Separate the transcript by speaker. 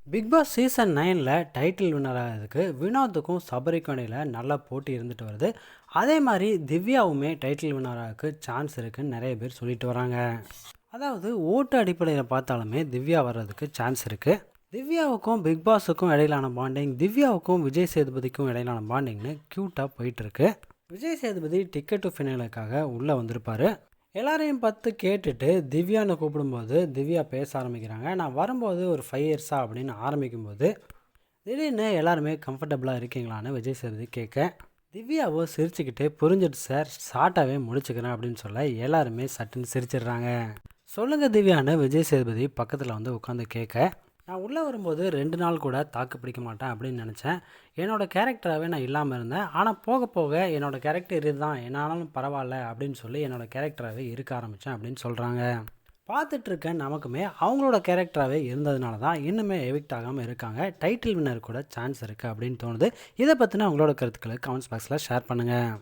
Speaker 1: Big boss season 9ல் title winner ஆகிறதுக்கு வினோத்துக்கும் சபரிக்கும் இடையில் நல்ல போட்டி இருந்துட்டு வருது. அதே மாதிரி திவ்யாவுமே டைட்டில் வின்னர் ஆகிறதுக்கு சான்ஸ் இருக்குன்னு நிறைய பேர் சொல்லிட்டு வராங்க. அதாவது ஓட்டு அடிப்படையில் பார்த்தாலுமே திவ்யா வர்றதுக்கு சான்ஸ் இருக்குது. திவ்யாவுக்கும் பிக் பாஸுக்கும் இடையிலான பாண்டிங், திவ்யாவுக்கும் விஜய் சேதுபதிக்கும் இடையிலான பாண்டிங்னு க்யூட்டாக போயிட்டுருக்கு. விஜய் சேதுபதி டிக்கெட் டு ஃபினாலுக்காக உள்ளே வந்திருப்பார். எல்லாரையும் பார்த்து கேட்டுட்டு திவ்யான்னு கூப்பிடும்போது திவ்யா பேச ஆரம்பிக்கிறாங்க. நான் வரும்போது ஒரு 5 இயர்ஸா அப்படின்னு ஆரம்பிக்கும்போது திடீர்னு எல்லாருமே கம்ஃபர்டபுளாக இருக்கீங்களான்னு விஜய் சேதுபதி கேட்க, திவ்யாவோ சிரிச்சுக்கிட்டு புரிஞ்சிட்டு சார், ஷார்ட்டாகவே முடிச்சுக்கிறேன் அப்படின்னு சொல்ல எல்லாருமே சட்டுன்னு சிரிச்சிடுறாங்க. சொல்லுங்க திவ்யான்னு விஜய் சேதுபதி பக்கத்தில் வந்து உட்காந்து கேட்க, நான் உள்ளே வரும்போது 2 நாள் கூட தாக்கு பிடிக்க மாட்டேன் அப்படின்னு நினச்சேன். என்னோடய கேரக்டராகவே நான் இல்லாமல் இருந்தேன். ஆனால் போக போக என்னோடய கேரக்டர் இதுதான், என்னாலும் பரவாயில்ல அப்படின்னு சொல்லி என்னோடய கேரக்டராகவே இருக்க ஆரம்பித்தேன் அப்படின்னு சொல்கிறாங்க. பார்த்துட்ருக்க நமக்குமே அவங்களோட கேரக்டராகவே இருந்ததுனால தான் இன்னுமே எவிக்ட் ஆகாமல் இருக்காங்க. டைட்டில் வின்னர் கூட சான்ஸ் இருக்குது அப்படின்னு தோணுது. இதை பற்றின உங்களோட கருத்துக்களை கமெண்ட்ஸ் பாக்ஸில் ஷேர் பண்ணுங்கள்.